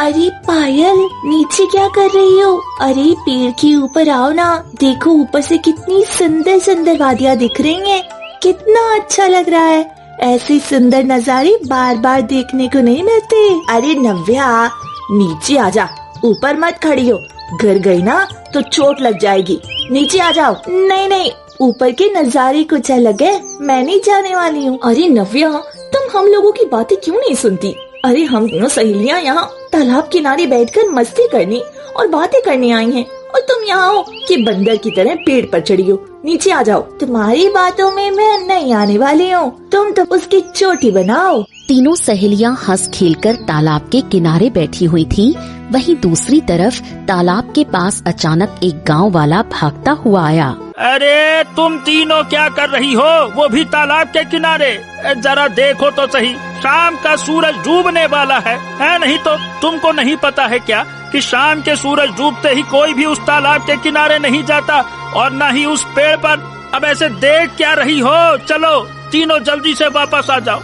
अरे पायल, नीचे क्या कर रही हो? अरे पेड़ के ऊपर आओ ना, देखो ऊपर से कितनी सुंदर सुंदर वादियाँ दिख रही हैं। कितना अच्छा लग रहा है। ऐसे सुंदर नजारे बार बार देखने को नहीं मिलते। अरे नव्या, नीचे आ जा, ऊपर मत खड़ी हो, गिर गई ना तो चोट लग जाएगी। नीचे आ जाओ। नहीं नहीं, ऊपर के नजारे कुछ अलग है, मैं नहीं जाने वाली हूँ। अरे नव्या, तुम हम लोगों की बातें क्यों नहीं सुनती? अरे हम दोनों सहेलियाँ यहाँ तालाब किनारे बैठकर मस्ती करने और बातें करने आई हैं, और तुम यहाँ हो कि बंदर की तरह पेड़ पर चढ़ी हो। नीचे आ जाओ। तुम्हारी बातों में मैं नहीं आने वाली हूँ, तुम तो उसकी चोटी बनाओ। तीनों सहेलियां हंस खेलकर तालाब के किनारे बैठी हुई थीं। वहीं दूसरी तरफ तालाब के पास अचानक एक गांव वाला भागता हुआ आया। अरे तुम तीनों क्या कर रही हो, वो भी तालाब के किनारे? जरा देखो तो सही, शाम का सूरज डूबने वाला है नहीं तो तुमको नहीं पता है क्या कि शाम के सूरज डूबते ही कोई भी उस तालाब के किनारे नहीं जाता, और न ही उस पेड़ पर। अब ऐसे देख क्या रही हो? चलो तीनों जल्दी से वापस आ जाओ।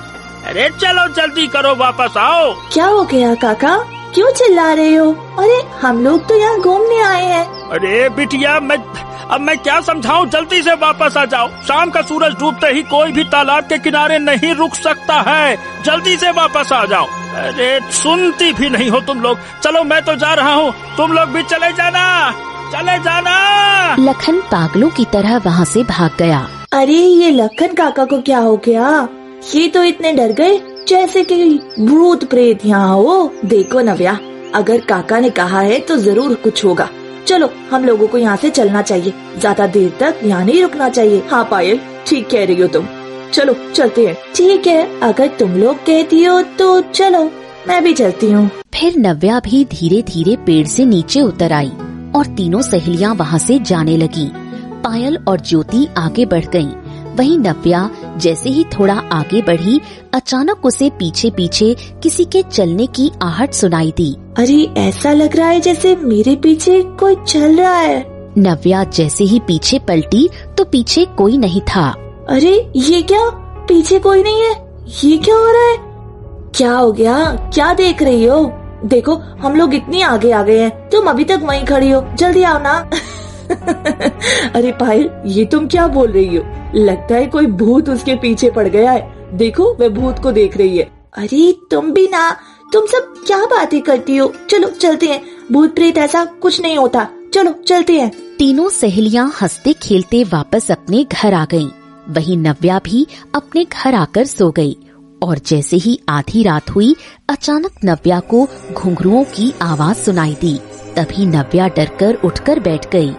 अरे चलो जल्दी करो, वापस आओ। क्या हो गया काका, क्यों चिल्ला रहे हो? अरे हम लोग तो यहाँ घूमने आए हैं। अरे बिटिया, अब मैं क्या समझाऊं, जल्दी से वापस आ जाओ। शाम का सूरज डूबते ही कोई भी तालाब के किनारे नहीं रुक सकता है, जल्दी से वापस आ जाओ। अरे सुनती भी नहीं हो तुम लोग। चलो मैं तो जा रहा हूँ, तुम लोग भी चले जाना, चले जाना। लखन पागलों की तरह वहाँ से भाग गया। अरे ये लखन काका को क्या हो गया? ये तो इतने डर गए जैसे कि भूत प्रेत यहाँ हो। देखो नव्या, अगर काका ने कहा है तो जरूर कुछ होगा। चलो हम लोगों को यहाँ से चलना चाहिए, ज्यादा देर तक यहाँ नहीं रुकना चाहिए। हाँ पायल, ठीक कह रही हो तुम, चलो चलते हैं। ठीक है, अगर तुम लोग कहती हो तो चलो, मैं भी चलती हूँ। फिर नव्या भी धीरे धीरे पेड़ से नीचे उतर आई और तीनों सहेलियां वहाँ से जाने लगी। पायल और ज्योति आगे बढ़ गयीं। वहीं नव्या जैसे ही थोड़ा आगे बढ़ी, अचानक उसे पीछे पीछे किसी के चलने की आहट सुनाई दी। अरे ऐसा लग रहा है जैसे मेरे पीछे कोई चल रहा है। नव्या जैसे ही पीछे पलटी तो पीछे कोई नहीं था। अरे ये क्या, पीछे कोई नहीं है? ये क्या हो रहा है? क्या हो गया, क्या देख रही हो? देखो हम लोग इतनी आगे आ गए हैं, तुम अभी तक वहीं खड़ी हो, जल्दी आओ ना। अरे पायल, ये तुम क्या बोल रही हो? लगता है कोई भूत उसके पीछे पड़ गया है। देखो वह भूत को देख रही है। अरे तुम भी ना, तुम सब क्या बातें करती हो? चलो चलते हैं, भूत प्रेत ऐसा कुछ नहीं होता, चलो चलते हैं। तीनों सहेलियां हंसते खेलते वापस अपने घर आ गईं। वहीं नव्या भी अपने घर आकर सो गई। और जैसे ही आधी रात हुई, अचानक नव्या को घुंघरुओं की आवाज सुनाई दी। तभी नव्या डरकर उठकर बैठ गई।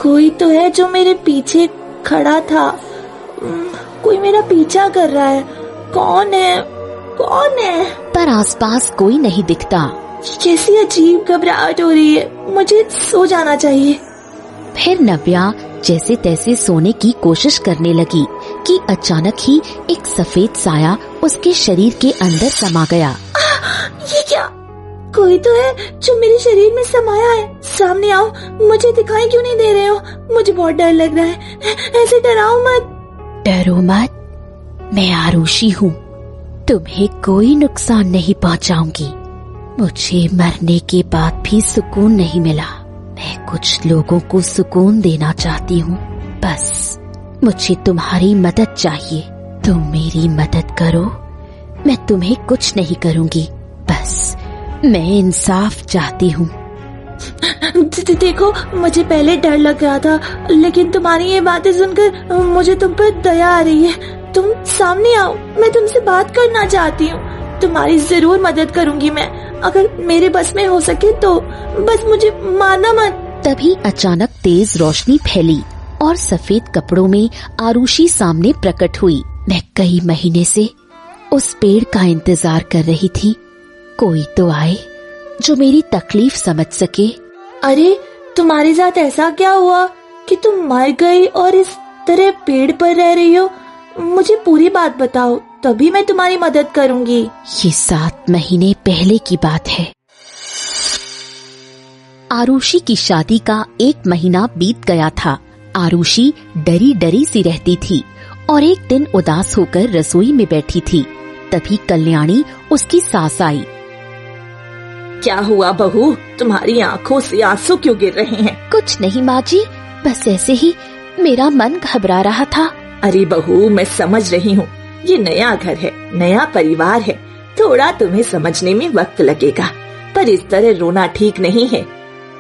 कोई तो है जो मेरे पीछे खड़ा था, कोई मेरा पीछा कर रहा है। कौन है, कौन है? पर आसपास कोई नहीं दिखता। कैसी अजीब घबराहट हो रही है, मुझे सो जाना चाहिए। फिर नव्या जैसे तैसे सोने की कोशिश करने लगी कि अचानक ही एक सफेद साया उसके शरीर के अंदर समा गया। ये क्या? कोई तो है जो मेरे शरीर में समाया है। सामने आओ, मुझे दिखाई क्यों नहीं दे रहे हो? मुझे बहुत डर लग रहा है, ऐसे डराओ मत। डरो मत, मैं आरुषि हूँ, तुम्हें कोई नुकसान नहीं पहुँचाऊंगी। मुझे मरने के बाद भी सुकून नहीं मिला। मैं कुछ लोगों को सुकून देना चाहती हूँ, बस मुझे तुम्हारी मदद चाहिए। तुम मेरी मदद करो, मैं तुम्हें कुछ नहीं करूँगी, बस मैं इंसाफ चाहती हूँ। देखो मुझे पहले डर लग रहा था, लेकिन तुम्हारी ये बातें सुनकर मुझे तुम पर दया आ रही है। तुम सामने आओ, मैं तुमसे बात करना चाहती हूँ। तुम्हारी जरूर मदद करूँगी मैं, अगर मेरे बस में हो सके तो। बस मुझे मारना मत। तभी अचानक तेज रोशनी फैली और सफेद कपड़ों में आरुषि सामने प्रकट हुई। मैं कई महीने से उस पेड़ का इंतजार कर रही थी, कोई तो आए जो मेरी तकलीफ समझ सके। अरे तुम्हारे साथ ऐसा क्या हुआ कि तुम मर गई और इस तरह पेड़ पर रह रही हो? मुझे पूरी बात बताओ, तभी मैं तुम्हारी मदद करूंगी। ये 7 महीने पहले की बात है। आरुषि की शादी का 1 महीना बीत गया था। आरुषि डरी डरी सी रहती थी और एक दिन उदास होकर रसोई में बैठी थी। तभी कल्याणी उसकी सास आई। क्या हुआ बहू, तुम्हारी आंखों से आंसू क्यों गिर रहे हैं? कुछ नहीं माँ जी, बस ऐसे ही मेरा मन घबरा रहा था। अरे बहू, मैं समझ रही हूँ, ये नया घर है, नया परिवार है, थोड़ा तुम्हें समझने में वक्त लगेगा, पर इस तरह रोना ठीक नहीं है।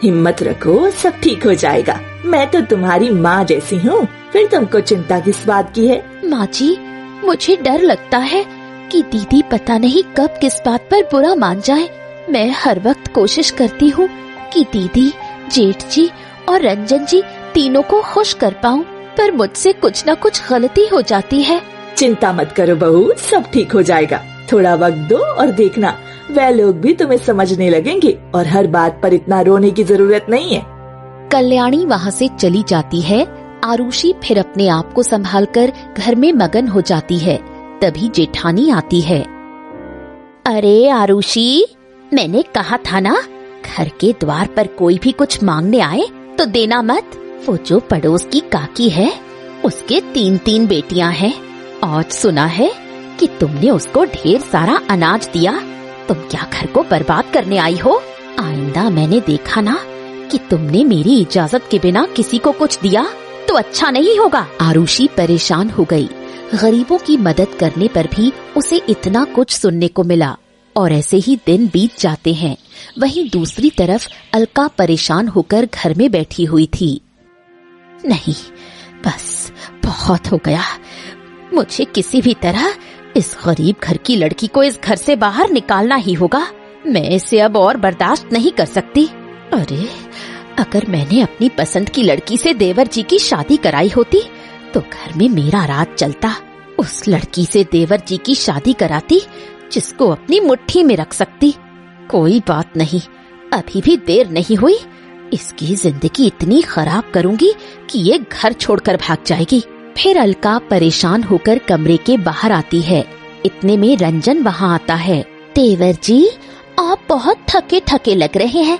हिम्मत रखो, सब ठीक हो जाएगा। मैं तो तुम्हारी माँ जैसी हूँ, फिर तुमको चिंता किस बात की है? माँ जी, मुझे डर लगता है कि दीदी पता नहीं कब किस बात पर बुरा मान जाए। मैं हर वक्त कोशिश करती हूँ कि दीदी, जेठ जी और रंजन जी तीनों को खुश कर पाऊँ, पर मुझसे कुछ न कुछ गलती हो जाती है। चिंता मत करो बहू, सब ठीक हो जाएगा। थोड़ा वक्त दो और देखना, वह लोग भी तुम्हें समझने लगेंगे और हर बात पर इतना रोने की जरूरत नहीं है। कल्याणी वहाँ से चली जाती है। आरुषि फिर अपने आप को संभालकर घर में मगन हो जाती है। तभी जेठानी आती है। अरे आरुषि, मैंने कहा था ना, घर के द्वार पर कोई भी कुछ मांगने आए तो देना मत। वो जो पड़ोस की काकी है, उसके 3 बेटियां हैं, और सुना है कि तुमने उसको ढेर सारा अनाज दिया। तुम क्या घर को बर्बाद करने आई हो? आइंदा मैंने देखा ना कि तुमने मेरी इजाजत के बिना किसी को कुछ दिया तो अच्छा नहीं होगा। आरुषि परेशान हो गई। गरीबों की मदद करने पर भी उसे इतना कुछ सुनने को मिला, और ऐसे ही दिन बीत जाते हैं। वहीं दूसरी तरफ अलका परेशान होकर घर में बैठी हुई थी। नहीं, बस बहुत हो गया। मुझे किसी भी तरह इस गरीब घर की लड़की को इस घर से बाहर निकालना ही होगा। मैं इसे अब और बर्दाश्त नहीं कर सकती। अरे, अगर मैंने अपनी पसंद की लड़की से देवर जी की शादी कराई होती तो घर में मेरा राज चलता। उस लड़की से देवर जी की शादी कराती जिसको अपनी मुट्ठी में रख सकती। कोई बात नहीं, अभी भी देर नहीं हुई। इसकी जिंदगी इतनी खराब करूंगी कि ये घर छोड़कर भाग जाएगी। फिर अलका परेशान होकर कमरे के बाहर आती है। इतने में रंजन वहाँ आता है। देवर जी, आप बहुत थके थके लग रहे हैं।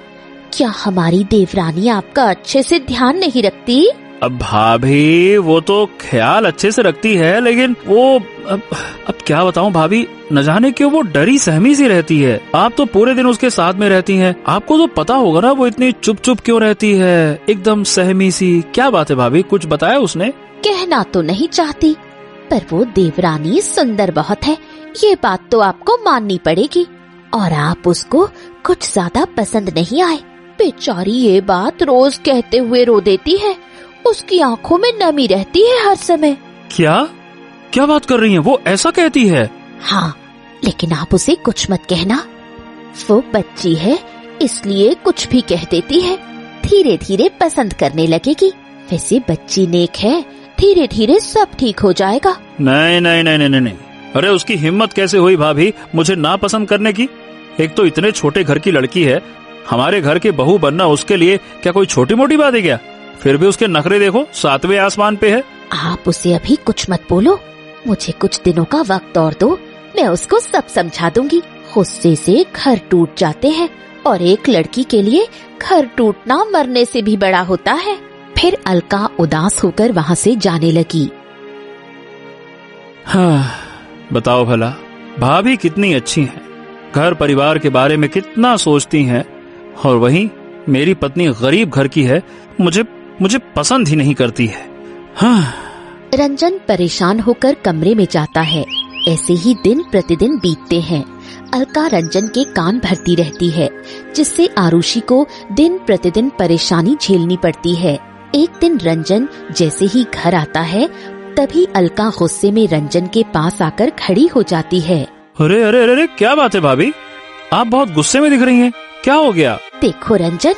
क्या हमारी देवरानी आपका अच्छे से ध्यान नहीं रखती? अब भाभी, वो तो ख्याल अच्छे से रखती है, लेकिन वो अब क्या बताऊं भाभी, न जाने क्यों वो डरी सहमी सी रहती है। आप तो पूरे दिन उसके साथ में रहती हैं, आपको तो पता होगा ना वो इतनी चुप चुप क्यों रहती है, एकदम सहमी सी। क्या बात है भाभी, कुछ बताया उसने? कहना तो नहीं चाहती, पर वो देवरानी सुंदर बहुत है, ये बात तो आपको माननी पड़ेगी। और आप उसको कुछ ज्यादा पसंद नहीं आए। बेचारी ये बात रोज कहते हुए रो देती है। उसकी आंखों में नमी रहती है हर समय। क्या बात कर रही हैं? वो ऐसा कहती है? हाँ, लेकिन आप उसे कुछ मत कहना। वो बच्ची है, इसलिए कुछ भी कह देती है। धीरे धीरे पसंद करने लगेगी। वैसे बच्ची नेक है, धीरे धीरे सब ठीक हो जाएगा। नहीं नहीं नहीं नहीं नहीं, अरे उसकी हिम्मत कैसे हुई भाभी मुझे ना पसंद करने की? एक तो इतने छोटे घर की लड़की है, हमारे घर के बहू बनना उसके लिए क्या कोई छोटी मोटी बात है क्या? फिर भी उसके नखरे देखो, 7वें आसमान पे है। आप उसे अभी कुछ मत बोलो, मुझे कुछ दिनों का वक्त और दो, मैं उसको सब समझा दूंगी। गुस्से से घर टूट जाते हैं, और एक लड़की के लिए घर टूटना मरने से भी बड़ा होता है। फिर अलका उदास होकर वहाँ से जाने लगी। हाँ, बताओ भला, भाभी कितनी अच्छी हैं, घर परिवार के बारे में कितना सोचती हैं, और वहीं मेरी पत्नी गरीब घर की है, मुझे पसंद ही नहीं करती है। हाँ। रंजन परेशान होकर कमरे में जाता है। ऐसे ही दिन प्रतिदिन बीतते हैं। अलका रंजन के कान भरती रहती है, जिससे आरुषि को दिन प्रतिदिन परेशानी झेलनी पड़ती है। एक दिन रंजन जैसे ही घर आता है, तभी अलका गुस्से में रंजन के पास आकर खड़ी हो जाती है। अरे अरे अरे, क्या बात है भाभी, आप बहुत गुस्से में दिख रही हैं, क्या हो गया? देखो रंजन,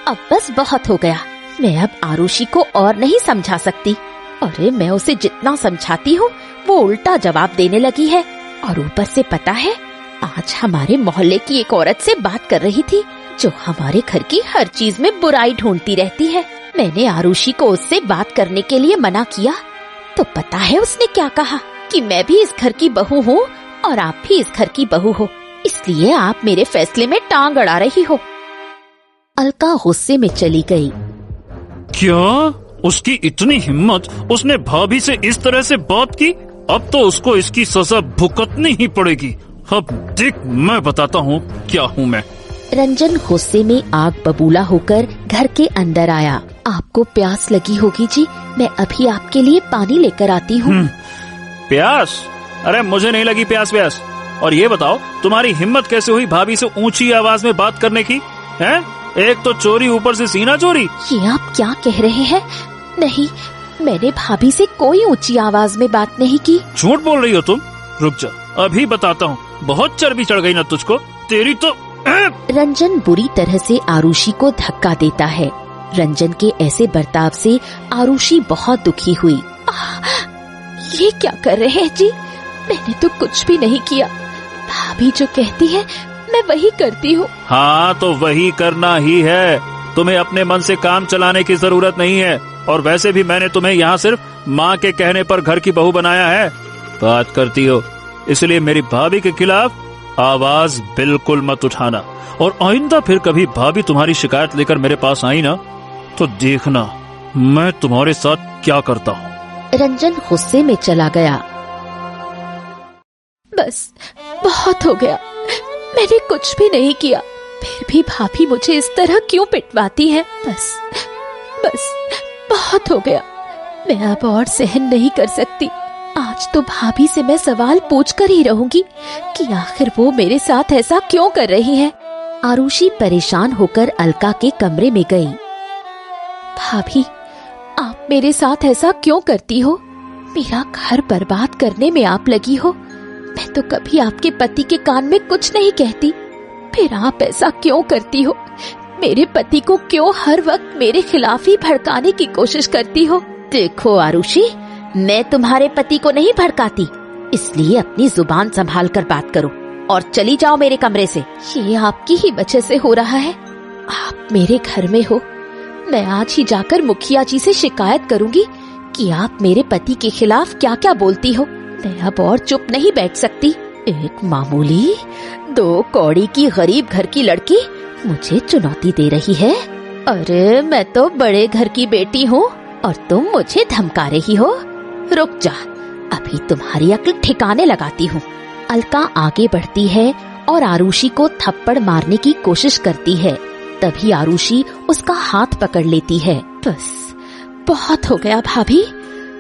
अब बस बहुत हो गया। मैं अब आरुषि को और नहीं समझा सकती। अरे मैं उसे जितना समझाती हूँ वो उल्टा जवाब देने लगी है। और ऊपर से पता है, आज हमारे मोहल्ले की एक औरत से बात कर रही थी जो हमारे घर की हर चीज में बुराई ढूंढती रहती है। मैंने आरुषि को उससे बात करने के लिए मना किया तो पता है उसने क्या कहा कि मैं भी इस घर की बहू हूँ और आप भी इस घर की बहू हो, इसलिए आप मेरे फैसले में टांग अड़ा रही हो। अलका गुस्से में चली गई। क्या उसकी इतनी हिम्मत, उसने भाभी से इस तरह से बात की? अब तो उसको इसकी सजा भुगतनी ही पड़ेगी। अब देख, मैं बताता हूँ क्या हूँ मैं। रंजन गुस्से में आग बबूला होकर घर के अंदर आया। आपको प्यास लगी होगी जी, मैं अभी आपके लिए पानी लेकर आती हूँ। प्यास? अरे मुझे नहीं लगी प्यास व्यास। और ये बताओ, तुम्हारी हिम्मत कैसे हुई भाभी से ऊंची आवाज में बात करने की? हैं? एक तो चोरी, ऊपर से सीना चोरी। ये आप क्या कह रहे हैं? नहीं, मैंने भाभी से कोई ऊंची आवाज में बात नहीं की। झूठ बोल रही हो तुम। रुक जा, अभी बताता हूँ। बहुत चर्बी चढ़ गई ना तुझको, तेरी तो। रंजन बुरी तरह से आरुषि को धक्का देता है। रंजन के ऐसे बर्ताव से आरुषि बहुत दुखी हुई। ये क्या कर रहे हैं जी? मैंने तो कुछ भी नहीं किया। भाभी जो कहती है मैं वही करती हूँ। हाँ, तो वही करना ही है। तुम्हें अपने मन से काम चलाने की जरूरत नहीं है। और वैसे भी मैंने तुम्हें यहाँ सिर्फ माँ के कहने पर घर की बहू बनाया है। बात करती हो, इसलिए मेरी भाभी के खिलाफ आवाज बिल्कुल मत उठाना। और आइंदा फिर कभी भाभी तुम्हारी शिकायत लेकर मेरे पास आई ना, तो देखना मैं तुम्हारे साथ क्या करता हूँ। रंजन गुस्से में चला गया। बस बहुत हो गया, मैंने कुछ भी नहीं किया, फिर भी भाभी मुझे इस तरह क्यों पिटवाती है? बस बहुत हो गया, मैं अब और सहन नहीं कर सकती। आज तो भाभी से मैं सवाल पूछकर ही रहूंगी कि आखिर वो मेरे साथ ऐसा क्यों कर रही है। आरुषि परेशान होकर अलका के कमरे में गई। भाभी, आप मेरे साथ ऐसा क्यों करती हो? मेरा घर बर्बाद करने में आप लगी हो। मैं तो कभी आपके पति के कान में कुछ नहीं कहती, फिर आप ऐसा क्यों करती हो? मेरे पति को क्यों हर वक्त मेरे खिलाफ ही भड़काने की कोशिश करती हो? देखो आरुषि, मैं तुम्हारे पति को नहीं भड़काती, इसलिए अपनी जुबान संभाल कर बात करो और चली जाओ मेरे कमरे से। ये आपकी ही वजह से हो रहा है। आप मेरे घर में हो, मैं आज ही जाकर मुखिया जी से शिकायत करूंगी कि आप मेरे पति के खिलाफ क्या क्या बोलती हो। मैं अब और चुप नहीं बैठ सकती। एक मामूली 2 कौड़ी की गरीब घर की लड़की मुझे चुनौती दे रही है। अरे मैं तो बड़े घर की बेटी हूँ और तुम मुझे धमका रही हो। रुक जा, अभी तुम्हारी अक्ल ठिकाने लगाती हूँ। अलका आगे बढ़ती है और आरुषि को थप्पड़ मारने की कोशिश करती है। तभी आरुषि उसका हाथ पकड़ लेती है। बस बहुत हो गया भाभी,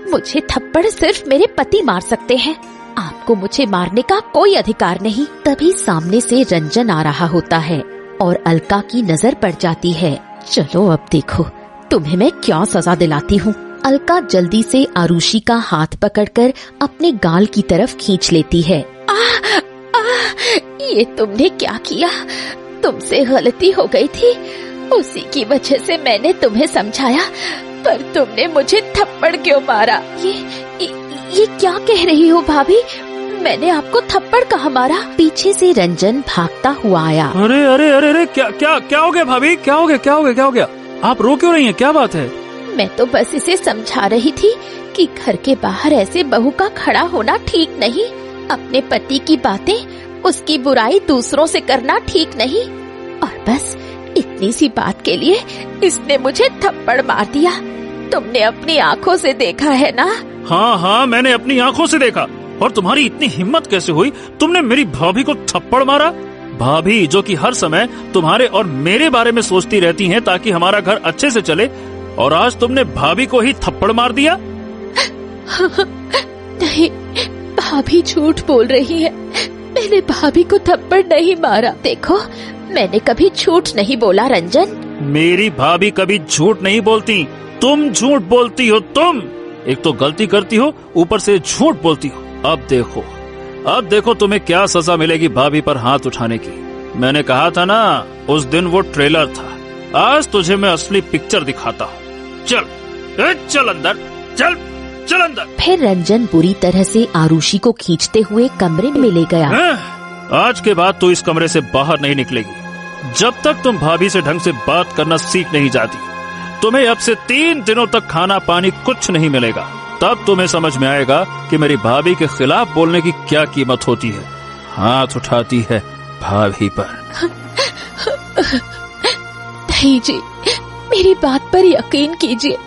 मुझे थप्पड़ सिर्फ मेरे पति मार सकते हैं, आपको मुझे मारने का कोई अधिकार नहीं। तभी सामने से रंजन आ रहा होता है और अलका की नजर पड़ जाती है। चलो अब देखो तुम्हें मैं क्या सजा दिलाती हूँ। अलका जल्दी से आरुषि का हाथ पकड़कर अपने गाल की तरफ खींच लेती है। ये तुमने क्या किया? तुमसे गलती हो गई थी, उसी की वजह से मैंने तुम्हें समझाया, पर तुमने मुझे थप्पड़ क्यों मारा? ये क्या कह रही हो भाभी? मैंने आपको थप्पड़ कहाँ मारा? पीछे से रंजन भागता हुआ आया। अरे अरे अरे अरे, क्या हो गया भाभी? क्या हो गया? आप रो क्यों रही हैं? क्या बात है? मैं तो बस इसे समझा रही थी कि घर के बाहर ऐसे बहू का खड़ा होना ठीक नहीं। अपने पति की बातें, उसकी बुराई दूसरों से करना ठीक नहीं। और बस इतनी सी बात के लिए इसने मुझे थप्पड़ मार दिया। तुमने अपनी आँखों से देखा है ना? हाँ, मैंने अपनी आँखों से देखा। और तुम्हारी इतनी हिम्मत कैसे हुई? तुमने मेरी भाभी को थप्पड़ मारा? भाभी जो कि हर समय तुम्हारे और मेरे बारे में सोचती रहती हैं ताकि हमारा घर अच्छे से चले, और आज तुमने भाभी को ही थप्पड़ मार दिया? नहीं, भाभी झूठ बोल रही है। मैंने भाभी को थप्पड़ नहीं मारा। देखो, मैंने कभी झूठ नहीं बोला रंजन। मेरी भाभी कभी झूठ नहीं बोलती, तुम झूठ बोलती हो। तुम एक तो गलती करती हो, ऊपर से झूठ बोलती हो। अब देखो तुम्हें क्या सजा मिलेगी भाभी पर हाथ उठाने की। मैंने कहा था ना, उस दिन वो ट्रेलर था, आज तुझे मैं असली पिक्चर दिखाता हूँ। चल अंदर, चल अंदर। फिर रंजन बुरी तरह से आरुषि को खींचते हुए कमरे में ले गया। आज के बाद तू इस कमरे से बाहर नहीं निकलेगी जब तक तुम भाभी से ढंग से बात करना सीख नहीं जाती। तुम्हें अब से 3 दिनों तक खाना पानी कुछ नहीं मिलेगा। तब तुम्हें समझ में आएगा कि मेरी भाभी के खिलाफ बोलने की क्या कीमत होती है। हाथ उठाती है भाभी पर। नहीं जी, मेरी बात पर यकीन कीजिए,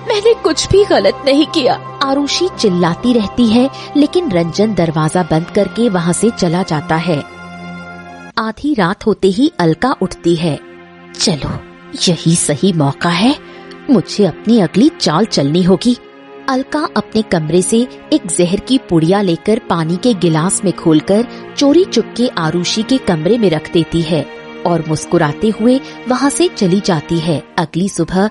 मैंने कुछ भी गलत नहीं किया। आरुषि चिल्लाती रहती है, लेकिन रंजन दरवाजा बंद करके वहाँ से चला जाता है। आधी रात होते ही अलका उठती है। चलो, यही सही मौका है, मुझे अपनी अगली चाल चलनी होगी। अलका अपने कमरे से एक जहर की पुड़िया लेकर पानी के गिलास में घोलकर चोरी चुपके आरुषि के कमरे में रख देती है और मुस्कुराते हुए वहाँ से चली जाती है। अगली सुबह